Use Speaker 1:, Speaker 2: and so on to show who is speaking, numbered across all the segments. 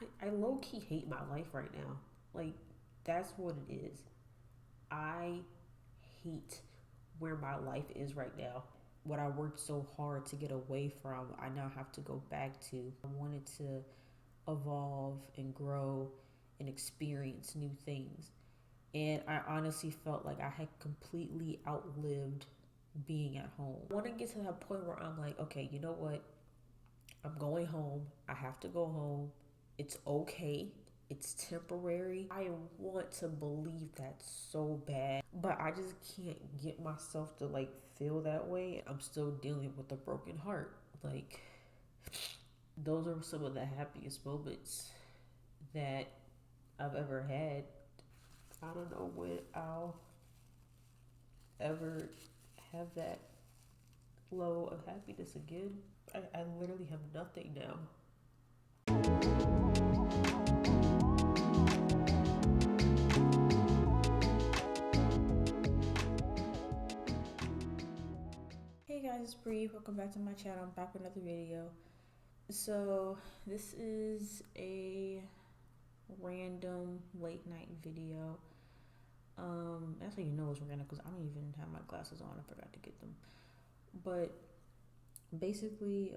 Speaker 1: I low key hate my life right now. Like, that's what it is. I hate where my life is right now. What I worked so hard to get away from, I now have to go back to. I wanted to evolve and grow and experience new things. And I honestly felt like I had completely outlived being at home. I want to get to that point where I'm like, okay, you know what? I'm going home. I have to go home. It's okay. It's temporary. I want to believe that so bad, but I just can't get myself to like feel that way. I'm still dealing with a broken heart. Like, those are some of the happiest moments that I've ever had. I don't know when I'll ever have that low of happiness again. I literally have nothing now. Hey guys, it's Bree. Welcome back to my channel. I'm back with another video. So, this is a random late night video. That's how you know it's random because I don't even have my glasses on. I forgot to get them. But basically,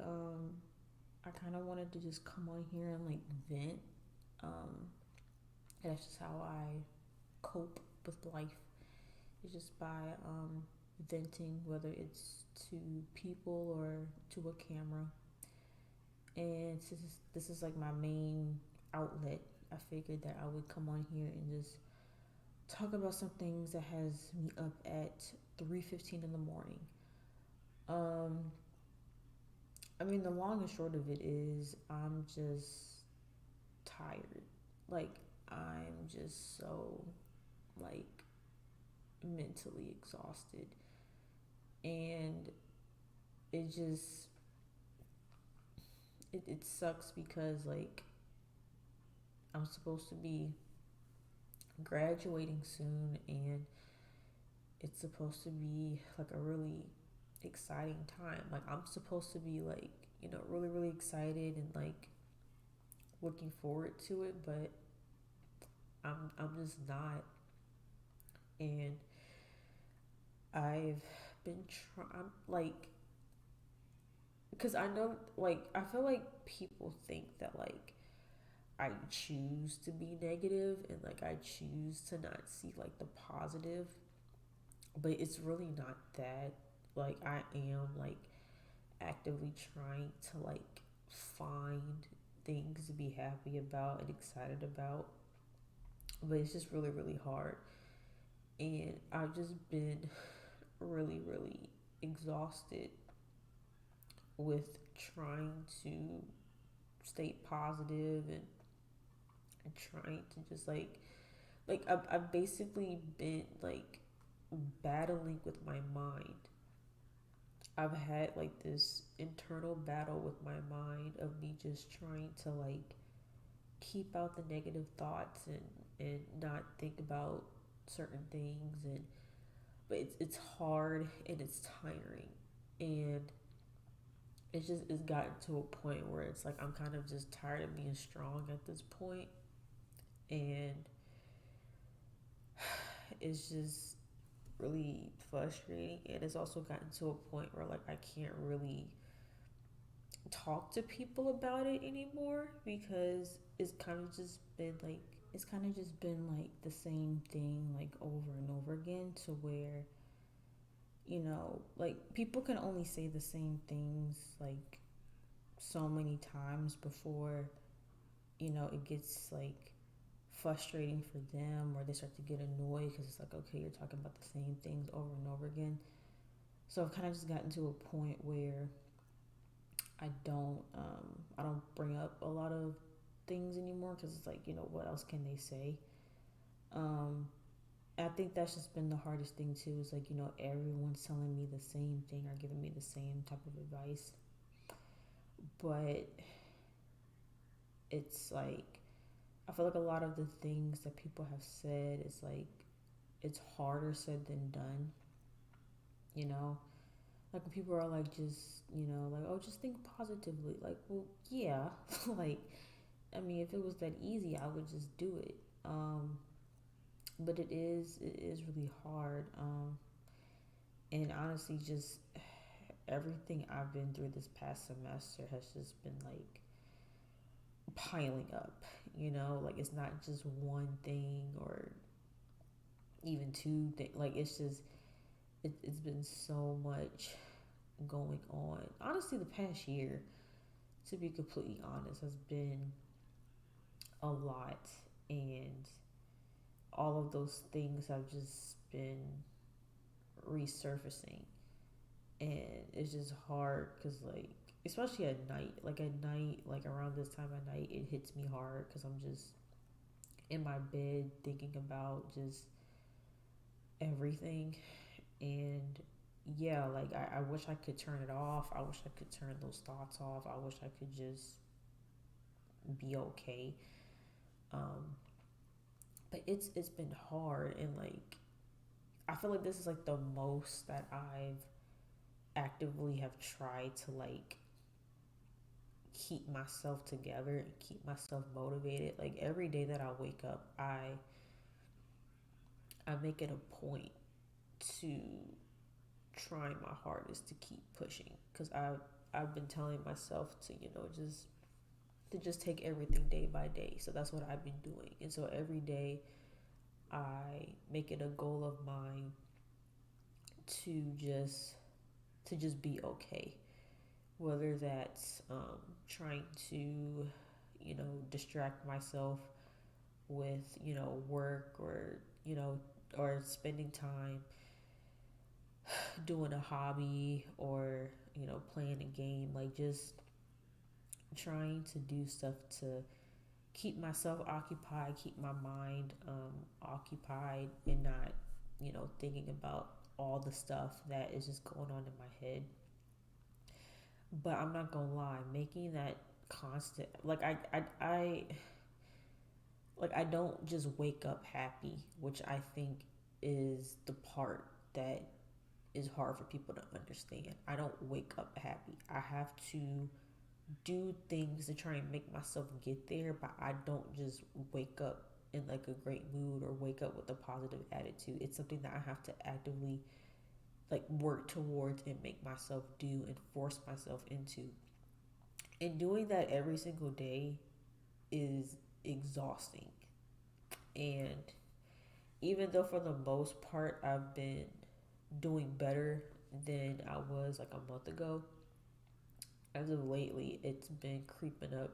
Speaker 1: I kind of wanted to just come on here and like vent. Um, that's just how I cope with life. It's just by venting, whether it's to people or to a camera. And since this is like my main outlet, I figured that I would come on here and just talk about some things that has me up at 3:15 in the morning. Um, I mean, the long and short of it is I'm just tired. Like, I'm just so like mentally exhausted, and it just it sucks because like I'm supposed to be graduating soon, and it's supposed to be like a really exciting time. Like, I'm supposed to be like, really really excited and like looking forward to it, but I'm just not. And I've been trying like, because I know, like, I feel like people think that like I choose to be negative and like I choose to not see like the positive, but it's really not that. Like, I am like actively trying to like find things to be happy about and excited about, but it's just really really hard. And I've just been really really exhausted with trying to stay positive and trying to just like I've basically been like battling with my mind. I've had like this internal battle with my mind of me just trying to like keep out the negative thoughts and not think about certain things, and but it's hard and it's tiring, and it's gotten to a point where it's like I'm kind of just tired of being strong at this point, and it's just really frustrating. And it's also gotten to a point where like I can't really talk to people about it anymore because it's kind of just been like the same thing like over and over again, to where like people can only say the same things like so many times before it gets like frustrating for them, or they start to get annoyed because it's like, okay, you're talking about the same things over and over again. So I've kind of just gotten to a point where I don't bring up a lot of things anymore because it's like, what else can they say? Um, I think that's just been the hardest thing too. Is like, everyone's telling me the same thing or giving me the same type of advice, but it's like I feel like a lot of the things that people have said is like it's harder said than done. You know, like when people are like, just like, oh, just think positively. Like, well, yeah, like I mean, if it was that easy, I would just do it. But it is really hard. And honestly, just everything I've been through this past semester has just been like piling up. Like it's not just one thing or even two things. Like it's been so much going on. Honestly, the past year, to be completely honest, has been a lot, and all of those things have just been resurfacing, and it's just hard because like especially at night, like around this time at night, it hits me hard because I'm just in my bed thinking about just everything. And yeah, like I wish I could turn it off. I wish I could turn those thoughts off. I wish I could just be okay. um but it's been hard, and like I feel like this is like the most that I've actively have tried to like keep myself together and keep myself motivated. Like every day that I wake up, I make it a point to try my hardest to keep pushing, because I've been telling myself to just take everything day by day. So that's what I've been doing. And so every day I make it a goal of mine to just be okay. Whether that's trying to distract myself with work, or or spending time doing a hobby, or playing a game, like just trying to do stuff to keep myself occupied, keep my mind occupied, and not thinking about all the stuff that is just going on in my head. But I'm not gonna lie, making that constant, I don't just wake up happy, which I think is the part that is hard for people to understand. I don't wake up happy. I have to do things to try and make myself get there, but I don't just wake up in like a great mood or wake up with a positive attitude. It's something that I have to actively like work towards and make myself do and force myself into. And doing that every single day is exhausting. And even though for the most part I've been doing better than I was like a month ago, as of lately it's been creeping up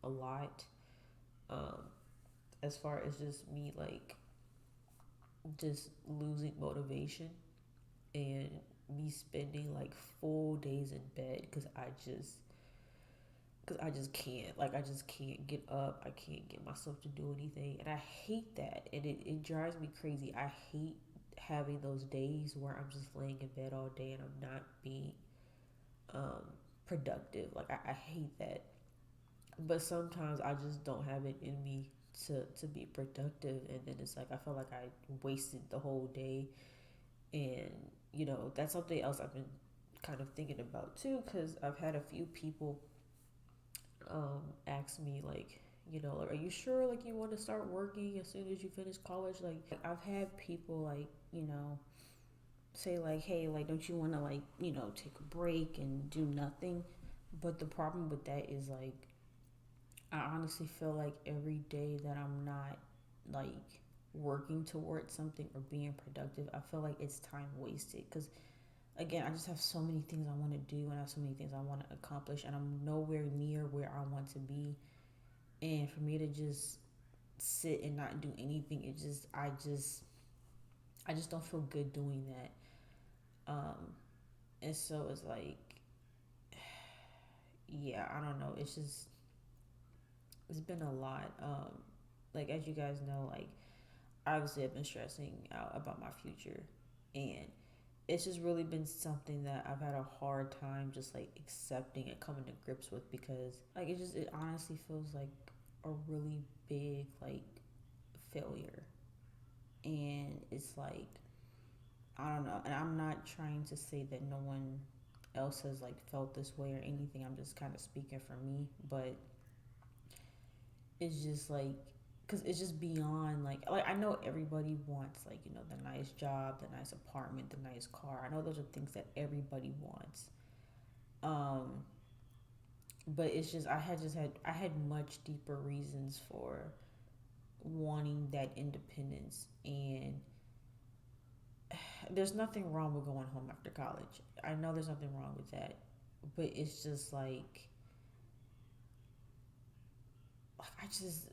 Speaker 1: a lot. Um, as far as just me like just losing motivation, and me spending like full days in bed because I just can't. Like I just can't get up. I can't get myself to do anything, and I hate that. And it drives me crazy. I hate having those days where I'm just laying in bed all day and I'm not being um, productive. Like I hate that. But sometimes I just don't have it in me to be productive, and then it's like I feel like I wasted the whole day. And that's something else I've been kind of thinking about too, because I've had a few people ask me like, like, are you sure like you want to start working as soon as you finish college? Like I've had people like say like, hey, like don't you want to like take a break and do nothing? But the problem with that is like I honestly feel like every day that I'm not like working towards something or being productive, I feel like it's time wasted, because again, I just have so many things I want to do, and I have so many things I want to accomplish, and I'm nowhere near where I want to be. And for me to just sit and not do anything, I just don't feel good doing that. And so it's like, yeah, I don't know. It's been a lot. Like as you guys know, like obviously I've been stressing out about my future, and it's just really been something that I've had a hard time just like accepting and coming to grips with, because like it honestly feels like a really big like failure. And it's like I don't know, and I'm not trying to say that no one else has like felt this way or anything. I'm just kind of speaking for me, but it's just like, because it's just beyond like I know everybody wants, like, you know, the nice job, the nice apartment, the nice car. I know those are things that everybody wants. um but it's just I had much deeper reasons for wanting that independence. And there's nothing wrong with going home after college. I know there's nothing wrong with that, but it's just like I just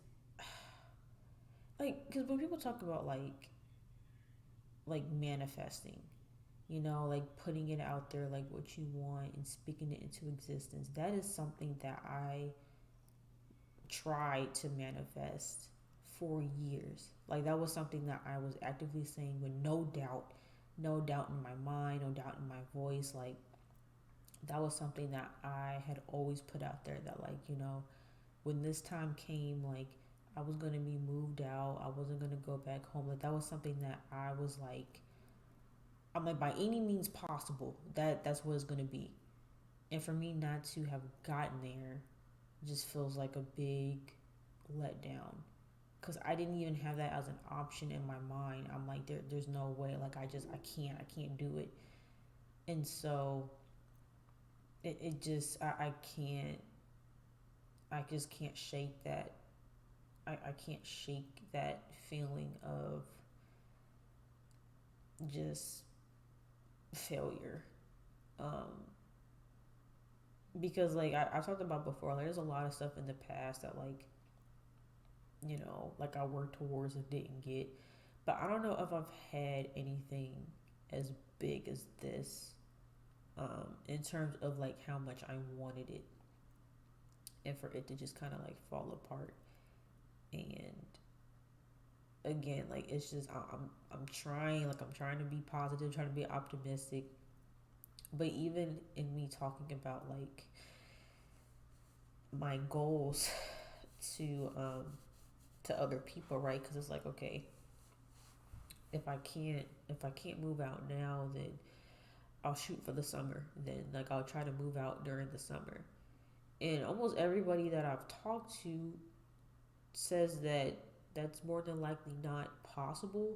Speaker 1: like, because when people talk about like manifesting, you know, like putting it out there, like what you want and speaking it into existence, that is something that I tried to manifest for years. Like that was something that I was actively saying with no doubt in my mind, no doubt in my voice. Like that was something that I had always put out there, that, like, you know, when this time came, like I was gonna be moved out. I wasn't gonna go back home. Like that was something that I was like, I'm like, by any means possible, that's what it's gonna be. And for me not to have gotten there just feels like a big letdown. Cause I didn't even have that as an option in my mind. I'm like, there's no way. Like I can't do it. And so it just I can't, I just can't shake that. I can't shake that feeling of just failure. Um, because like I talked about before, like there's a lot of stuff in the past that, like, you know, like I worked towards and didn't get. But I don't know if I've had anything as big as this, in terms of like how much I wanted it, and for it to just kind of like fall apart. And again, like it's just I'm trying, like I'm trying to be positive, trying to be optimistic. But even in me talking about like my goals to to other people, right? Because it's like, okay, if I can't move out now, then I'll shoot for the summer. Then like I'll try to move out during the summer. And almost everybody that I've talked to says that that's more than likely not possible,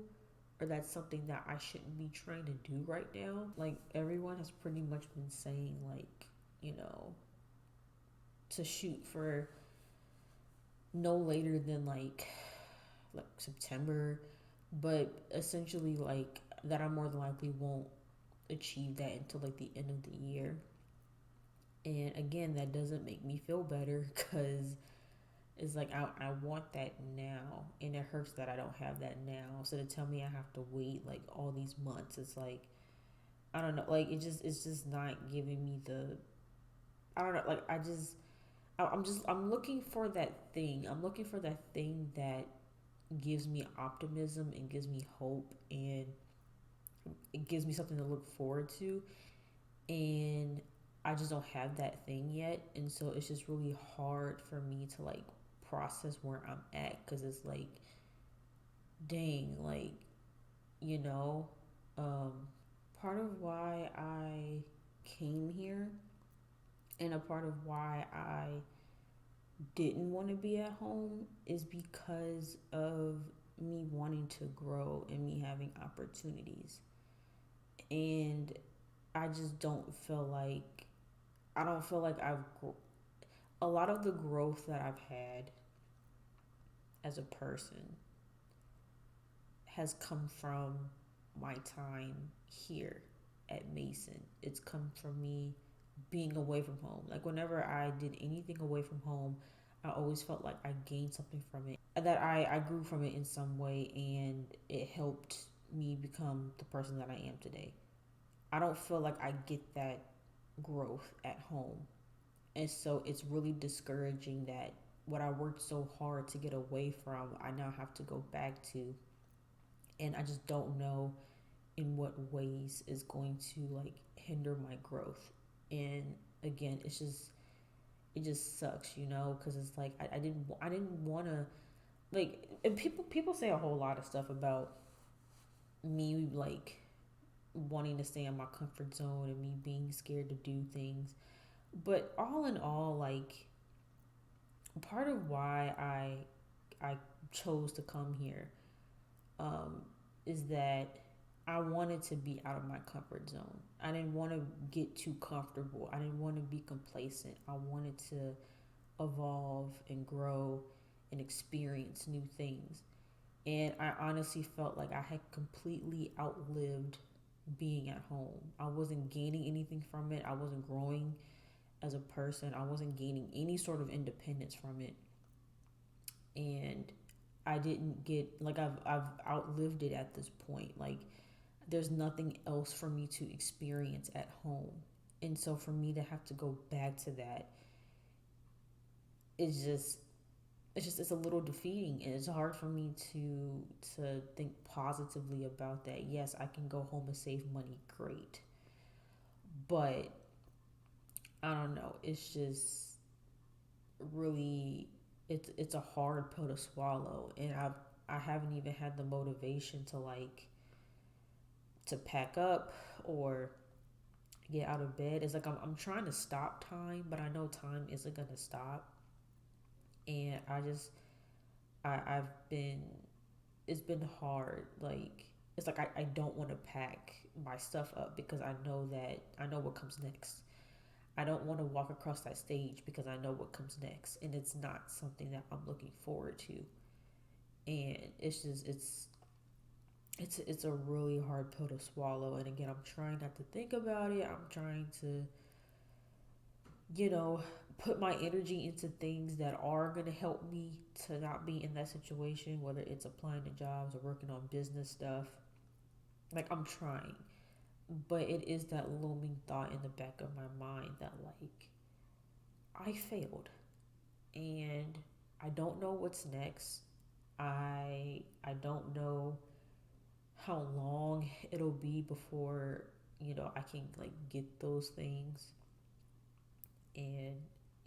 Speaker 1: or that's something that I shouldn't be trying to do right now. Like everyone has pretty much been saying, like, you know, to shoot for no later than like September, but essentially like that I more than likely won't achieve that until like the end of the year. And again, that doesn't make me feel better because it's like I want that now, and it hurts that I don't have that now. So to tell me I have to wait like all these months, it's like, I don't know, like it's just not giving me the, I don't know, like I'm looking for that thing. I'm looking for that thing that gives me optimism and gives me hope, and it gives me something to look forward to. And I just don't have that thing yet. And so it's just really hard for me to like process where I'm at, because it's like, dang, like, you know, um, part of why I came here, and a part of why I didn't want to be at home, is because of me wanting to grow and me having opportunities. And I just don't feel like, I don't feel like a lot of the growth that I've had as a person has come from my time here at Mason. It's come from me being away from home. Like whenever I did anything away from home, I always felt like I gained something from it, that I grew from it in some way, and it helped me become the person that I am today. I don't feel like I get that growth at home. And so it's really discouraging that what I worked so hard to get away from, I now have to go back to. And I just don't know in what ways is going to like hinder my growth. And again, it's just, it just sucks, you know, because it's like I didn't want to, like, and people say a whole lot of stuff about me, like wanting to stay in my comfort zone and me being scared to do things. But all in all, like part of why I chose to come here, um, is that I wanted to be out of my comfort zone. I didn't want to get too comfortable. I didn't want to be complacent. I wanted to evolve and grow and experience new things. And I honestly felt like I had completely outlived being at home. I wasn't gaining anything from it. I wasn't growing as a person. I wasn't gaining any sort of independence from it. And I didn't get like I've outlived it at this point. Like there's nothing else for me to experience at home. And so for me to have to go back to that is just it's a little defeating, and it's hard for me to think positively about that. Yes, I can go home and save money, great. But I don't know, it's just really it's a hard pill to swallow, and I haven't even had the motivation to like to pack up or get out of bed. It's like I'm trying to stop time, but I know time isn't going to stop. And I've been, it's been hard. Like, it's like I don't want to pack my stuff up because I know what comes next. I don't want to walk across that stage because I know what comes next. And it's not something that I'm looking forward to. And it's a really hard pill to swallow. And again, I'm trying not to think about it. I'm trying to, you know, put my energy into things that are going to help me to not be in that situation, whether it's applying to jobs or working on business stuff. Like, I'm trying. But it is that looming thought in the back of my mind that, like, I failed. And I don't know what's next. I don't know how long it'll be before, I can, like, get those things. And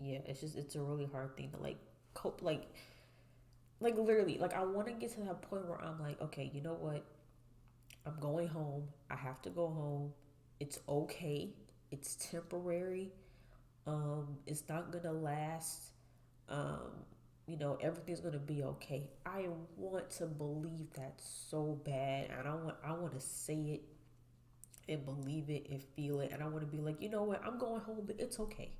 Speaker 1: yeah, it's a really hard thing to like cope, like literally, like I want to get to that point where I'm like, okay, you know what, I'm going home, I have to go home, it's okay, it's temporary, it's not gonna last, um everything's gonna be okay. I want to believe that so bad, and I want to say it and believe it and feel it, and I want to be like, you know what, I'm going home, but it's okay.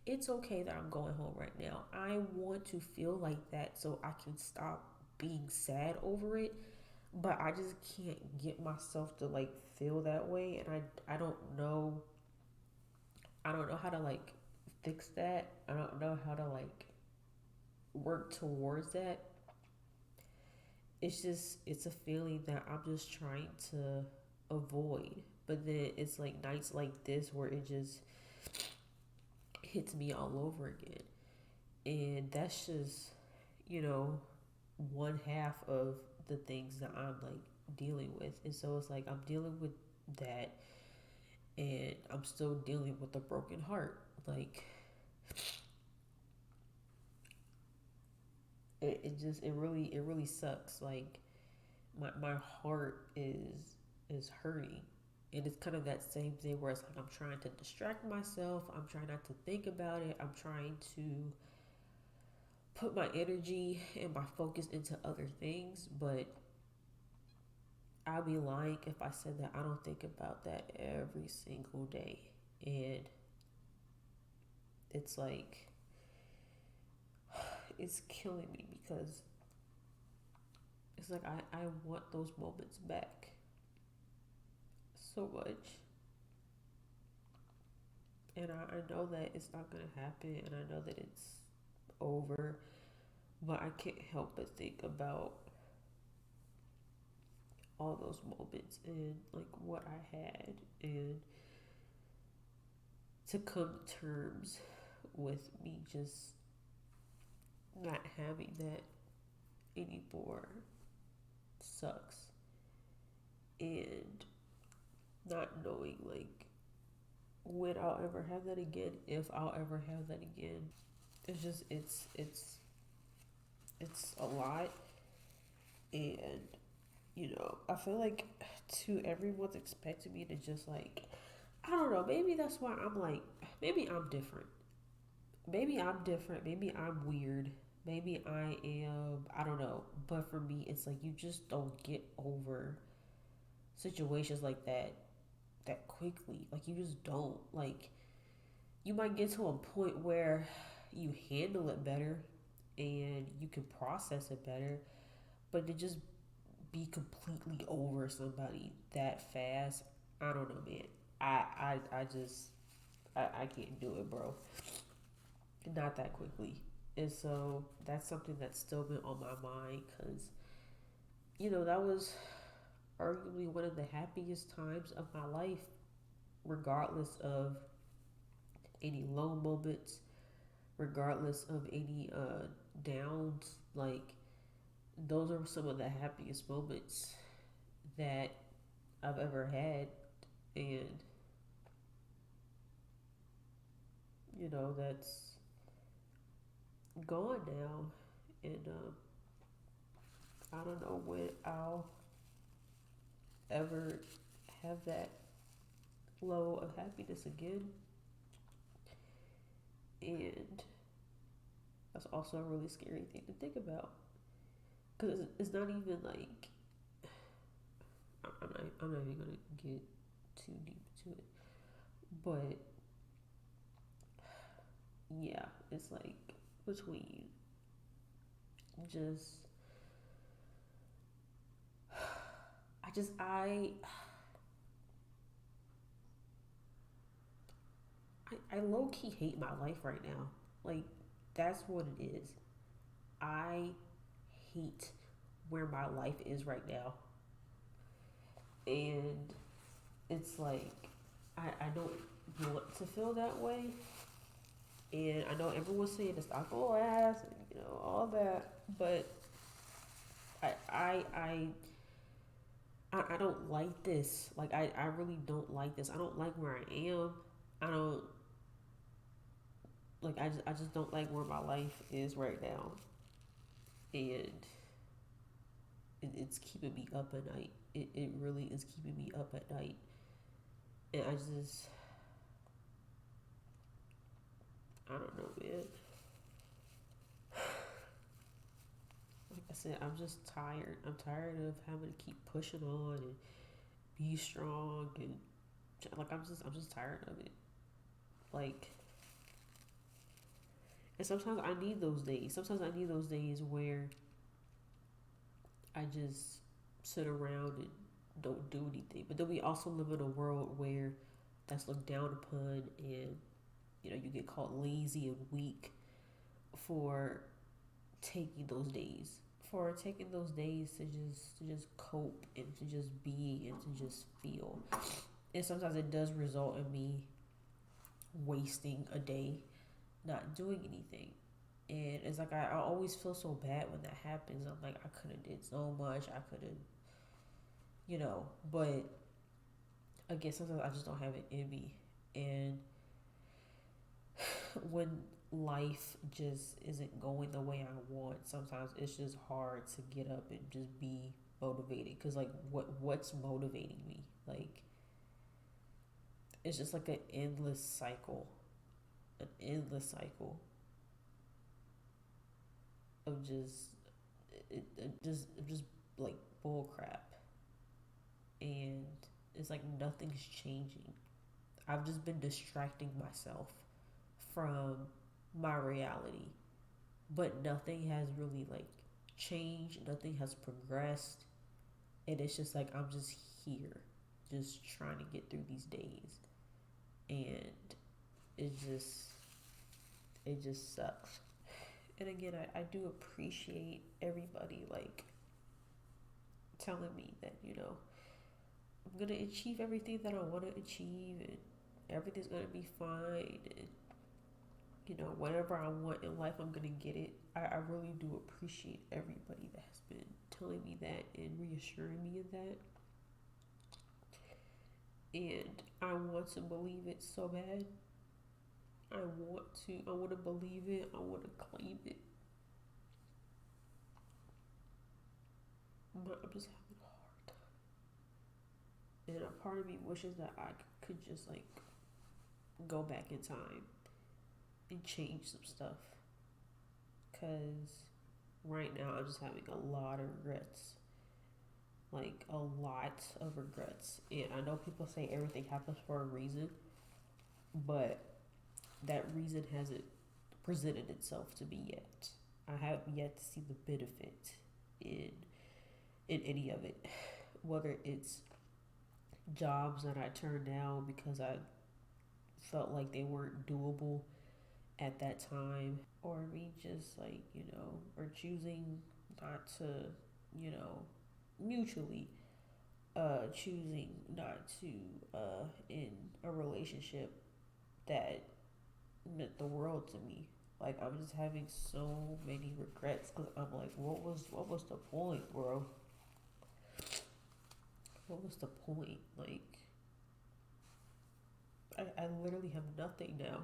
Speaker 1: It's okay that I'm going home right now. I want to feel like that so I can stop being sad over it, but I just can't get myself to like feel that way, and I don't know how to like fix that. I don't know how to like work towards that. It's a feeling that I'm just trying to avoid. But then it's like nights like this where it just hits me all over again. And that's just, you know, one half of the things that I'm like dealing with. And so it's like I'm dealing with that, and I'm still dealing with a broken heart. Like it really sucks. Like my heart is hurting. And it's kind of that same thing where it's like I'm trying to distract myself. I'm trying not to think about it. I'm trying to put my energy and my focus into other things, but I'd be lying if I said that I don't think about that every single day. And it's like, it's killing me because it's like I want those moments back so much. And I know that it's not going to happen, and I know that it's over, but I can't help but think about all those moments and like what I had, and to come to terms with me just not having that anymore sucks. And not knowing like when I'll ever have that again, if I'll ever have that again. It's just it's a lot. And I feel like too everyone's expecting me to just like, I don't know, maybe that's why I'm like, maybe I'm different. maybe I'm different. Maybe I'm weird. Maybe I am, I don't know. But for me, it's like you just don't get over situations like that quickly. Like you just don't. Like you might get to a point where you handle it better and you can process it better, but to just be completely over somebody that fast, I don't know, man. I just I can't do it, bro. Not that quickly. And so that's something that's still been on my mind because, that was arguably one of the happiest times of my life, regardless of any low moments, regardless of any downs. Like, those are some of the happiest moments that I've ever had. And, that's gone now. And I don't know when I'll ever have that level of happiness again. And that's also a really scary thing to think about. Because it's not even like, I'm not even going to get too deep into it. But yeah, it's like between just, I just, I low key hate my life right now. Like, that's what it is. I hate where my life is right now. And it's like, I don't want to feel that way. And I know everyone's saying it's not gonna last, and, all that. But I, I, I, I don't like this. Like, I really don't like this. I don't like where I am. I don't, I just don't like where my life is right now. And it's keeping me up at night. It really is keeping me up at night. And I don't know, man. Like I said, I'm just tired. I'm tired of having to keep pushing on and be strong and like I'm just tired of it. Like, and sometimes I need those days. Sometimes I need those days where I just sit around and don't do anything. But then we also live in a world where that's looked down upon, and you get called lazy and weak for taking those days. For taking those days to just cope and to just be and to just feel. And sometimes it does result in me wasting a day not doing anything. And it's like I always feel so bad when that happens. I'm like, I could have did so much. I could have, but I guess sometimes I just don't have it in me. And when life just isn't going the way I want, sometimes it's just hard to get up and just be motivated. Cause like, what's motivating me? Like, it's just like an endless cycle of just like bull crap. And it's like nothing's changing. I've just been distracting myself from my reality, but nothing has really like changed. Nothing has progressed, and it's just like I'm just here, just trying to get through these days, and it just it just sucks. And again, I do appreciate everybody like telling me that I'm gonna achieve everything that I want to achieve, and everything's gonna be fine, and whatever I want in life, I'm gonna get it. I really do appreciate everybody that has been telling me that and reassuring me of that. And I want to believe it so bad. I want to believe it. I want to claim it. But I'm just having a hard time. And a part of me wishes that I could just like go back in time and change some stuff. Because right now I'm just having a lot of regrets. Like, a lot of regrets. And I know people say everything happens for a reason, but that reason hasn't presented itself to me yet. I have yet to see the benefit in any of it. Whether it's jobs that I turned down because I felt like they weren't doable at that time, or me just like, or choosing not to, mutually choosing not to in a relationship that meant the world to me. Like, I'm just having so many regrets because I'm like, what was the point, bro? What was the point? Like, I literally have nothing now.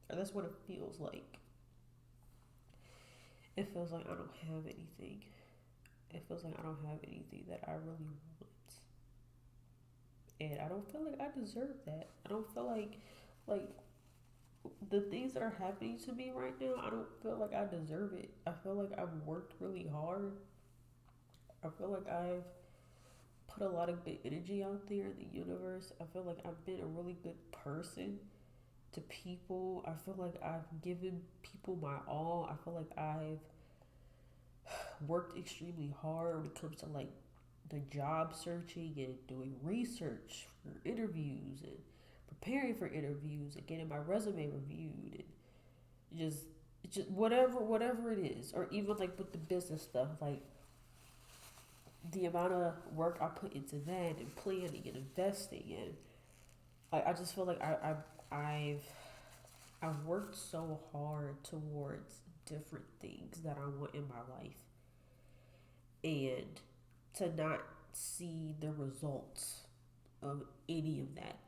Speaker 1: Or that's what it feels like. It feels like I don't have anything. It feels like I don't have anything that I really want. And I don't feel like I deserve that. I don't feel like the things that are happening to me right now, I don't feel like I deserve it. I feel like I've worked really hard. I feel like I've put a lot of good energy out there in the universe. I feel like I've been a really good person to people. I feel like I've given people my all. I feel like I've worked extremely hard when it comes to like the job searching and doing research for interviews and preparing for interviews and getting my resume reviewed and just whatever it is, or even like with the business stuff, like the amount of work I put into that and planning and investing, and I just feel like I've worked so hard towards different things that I want in my life, and to not see the results of any of that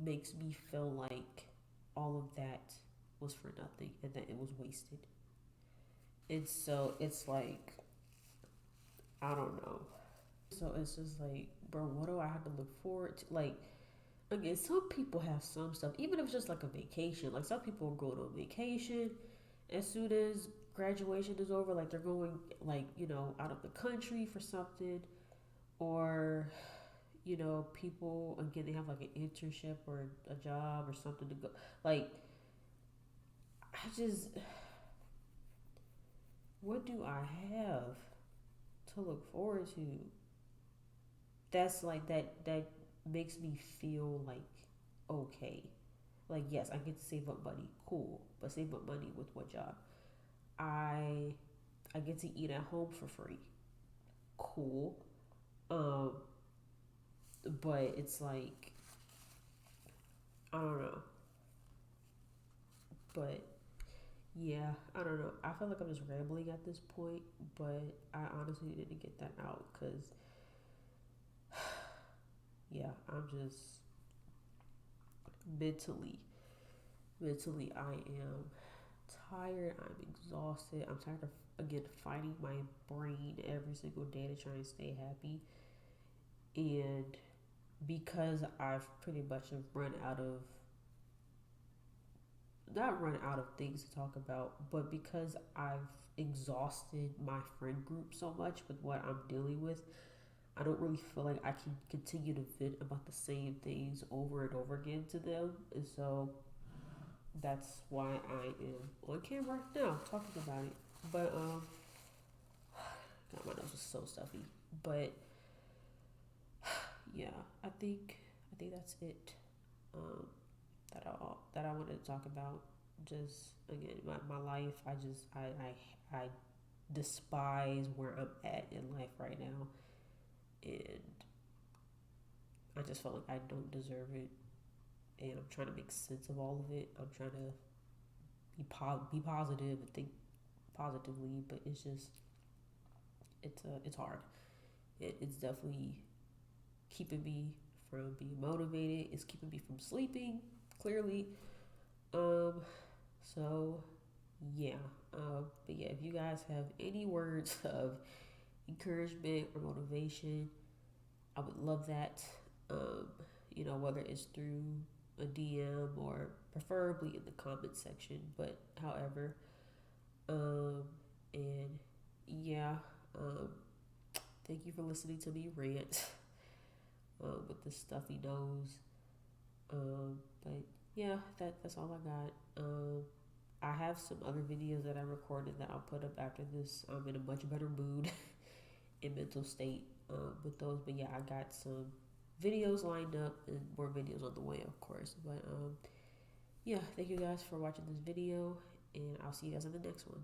Speaker 1: makes me feel like all of that was for nothing and that it was wasted. And so it's like, I don't know. So it's just like, bro, what do I have to look forward to? Like, again, some people have some stuff, even if it's just like a vacation. Like, some people go to a vacation as soon as graduation is over, like they're going, like, out of the country for something, or people, again, they have like an internship or a job or something to go. Like, I just, what do I have to look forward to? That's like that makes me feel like okay. Like, yes, I get to save up money, cool, but save up money with what job? I I get to eat at home for free, cool. Um, but it's like, I don't know. But yeah, I don't know. I feel like I'm just rambling at this point, but I honestly needed to get that out because, yeah, I'm just mentally, mentally, I am tired. I'm exhausted. I'm tired of, again, fighting my brain every single day to try and stay happy. And because I've pretty much have run out of, not run out of things to talk about, but because I've exhausted my friend group so much with what I'm dealing with, I don't really feel like I can continue to vent about the same things over and over again to them. And so that's why I am on camera now talking about it. But God, my nose is so stuffy. But yeah, I think that's it. Um, that I wanted to talk about. Just again, my life. I despise where I'm at in life right now, and I just felt like I don't deserve it. And I'm trying to make sense of all of it. I'm trying to be positive and think positively, but it's hard. It's definitely keeping me from being motivated. It's keeping me from sleeping. Clearly, um, so yeah. But yeah, if you guys have any words of encouragement or motivation, I would love that. Um, whether it's through a DM or preferably in the comment section. But however, and yeah, thank you for listening to me rant with the stuffy nose. But yeah, that's all I got. I have some other videos that I recorded that I'll put up after this. I'm in a much better mood and mental state with those. But yeah, I got some videos lined up and more videos on the way, of course. But yeah, thank you guys for watching this video, and I'll see you guys in the next one.